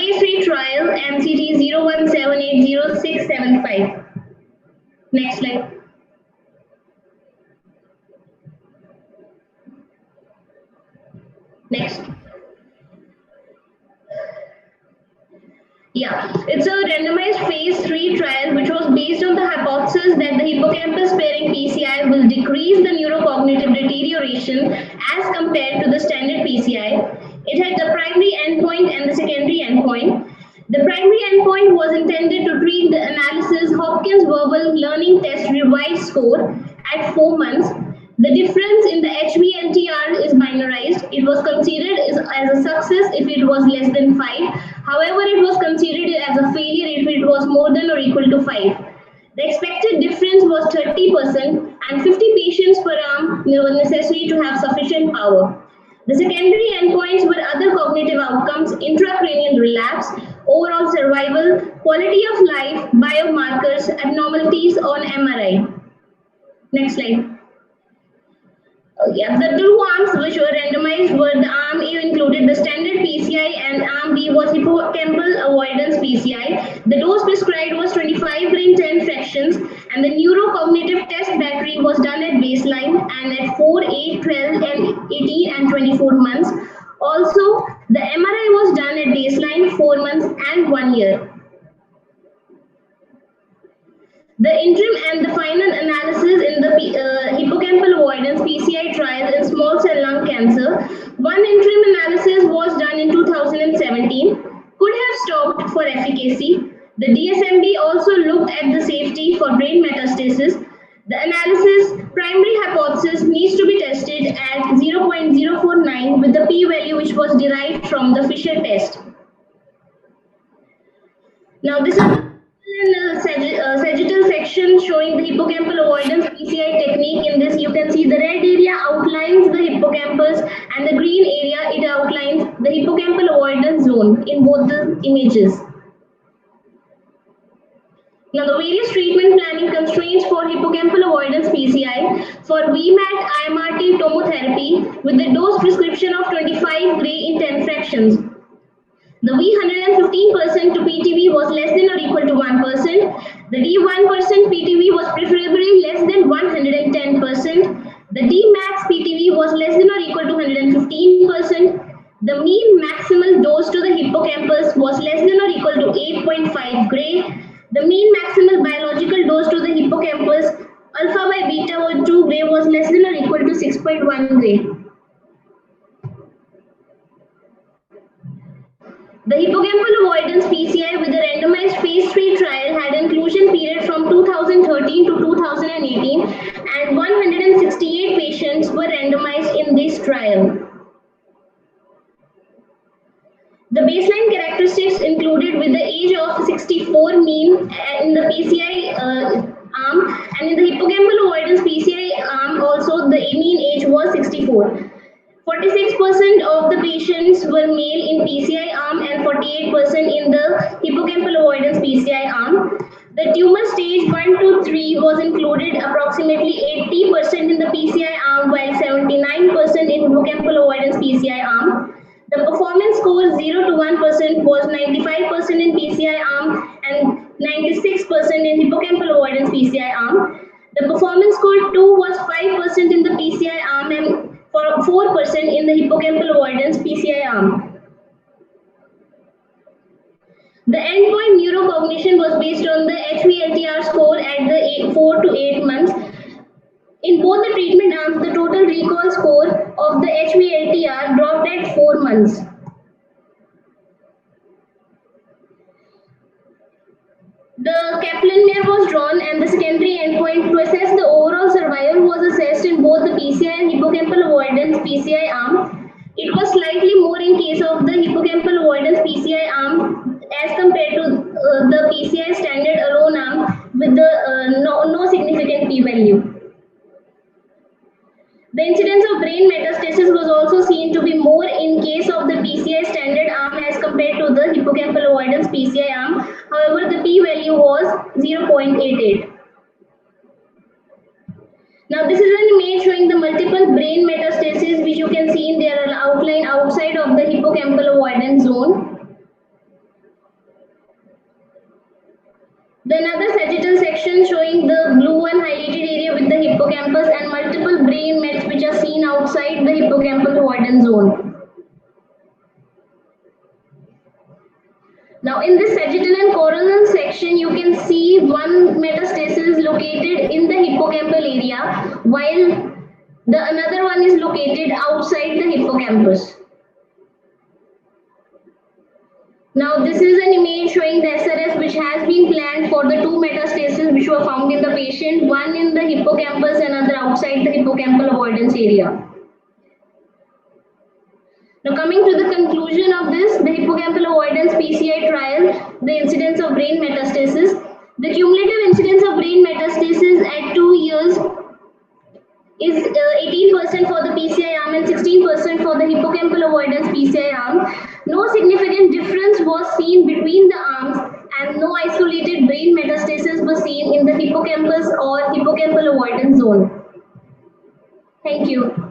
phase 3 trial MCT 01780675. Next slide. Next. Yeah, it's a randomized phase 3 trial which was based on the hypothesis that the hippocampus sparing PCI will decrease the neurocognitive deterioration as compared to the standard PCI. It had the primary endpoint and the secondary endpoint. The primary endpoint was intended to treat the analysis Hopkins Verbal Learning Test revised score at 4 months. The difference in the HB-LTR is binarized. It was considered as a success if it was less than 5. However, it was considered as a failure if it was more than or equal to 5. The expected difference was 30% and 50 patients per arm were necessary to have sufficient power. The secondary endpoints were other cognitive outcomes, intracranial relapse, overall survival, quality of life, biomarkers, abnormalities on MRI. Next slide. The two arms which were randomized were the arm A included the standard PCI and arm B was hippocampal avoidance PCI. The dose prescribed was 25 brain 10 fractions and the neurocognitive test battery was done at baseline and at 4, 8, 12 and 18 and 24 months. Also, the MRI was done at baseline 4 months and 1 year. The interim and the final analysis in the hippocampal avoidance PCI trial in small cell lung cancer. One interim analysis was done in 2017, could have stopped for efficacy. The DSMB also looked at the safety for brain metastasis. The analysis primary hypothesis needs to be tested at 0.049 with the p-value which was derived from the Fisher test. Now this is in the sagittal section showing the hippocampal avoidance PCI technique. In this you can see the red area outlines the hippocampus and the green area it outlines the hippocampal avoidance zone in both the images. Now the various treatment planning constraints for hippocampal avoidance PCI for VMAT IMRT tomotherapy with the dose prescription of 25 gray in 10 fractions. The V115% to PTV was less than or equal to 1%. The D1% PTV was preferably less than 110%. The Dmax PTV was less than or equal to 115%. The mean maximal dose to the hippocampus was less than or equal to 8.5 gray. The mean maximal biological dose to the hippocampus alpha by beta or 2 gray was less than or equal to 6.1 gray. The hippocampal avoidance PCI with the randomized phase 3 trial had inclusion period from 2013 to 2018 and 168 patients were randomized in this trial. The baseline characteristics included with the age of 64 mean in the PCI arm and in the hippocampal avoidance PCI arm also the mean age was 64. 46% of the patients were male in PCI arm and 48% in the hippocampal avoidance PCI arm. The tumor stage 1 to 3 was included approximately 80% in the PCI arm while 79% in hippocampal avoidance PCI arm. The performance score 0 to 1% was 95% in PCI arm and 96% in hippocampal avoidance PCI arm. The performance score 2 was 5% in the PCI arm and 4% in the hippocampal avoidance PCI arm. The endpoint neurocognition was based on the HB-LTR score at the 4 to 8 months. In both the treatment arms, the total recall score of the HB-LTR dropped at 4 months. The Kaplan-Meier was drawn and the secondary endpoint to assess the overall survival was assessed in both the PCI and hippocampal avoidance PCI arm. It was slightly more in case of the hippocampal avoidance PCI arm as compared to the PCI standard alone arm with the no significant p-value. The incidence of brain metastasis was also seen to be more in case of the PCI standard arm as compared to the hippocampal avoidance PCI arm. However, the p-value was 0.88. Now, this is an image showing the multiple brain metastases which you can see in their outline outside of the hippocampal avoidance zone. The another sagittal section showing the blue and highlighted area with the hippocampus and multiple brain mets which are seen outside the hippocampal avoidance zone. Now in this sagittal and coronal section you can see one metastasis located in the hippocampal area while the another one is located outside the hippocampus. Now this is an image showing the SRS which has been planned for the two metastases which were found in the patient, one in the hippocampus and another outside the hippocampal avoidance area. Now coming to the conclusion of this, the hippocampal avoidance PCI trial, the incidence of brain metastasis. The cumulative incidence of brain metastasis at 2 years is 18% for the PCI arm and 16% for the hippocampal avoidance PCI arm. No significant difference was seen between the arms and no isolated brain metastasis was seen in the hippocampus or hippocampal avoidance zone. Thank you.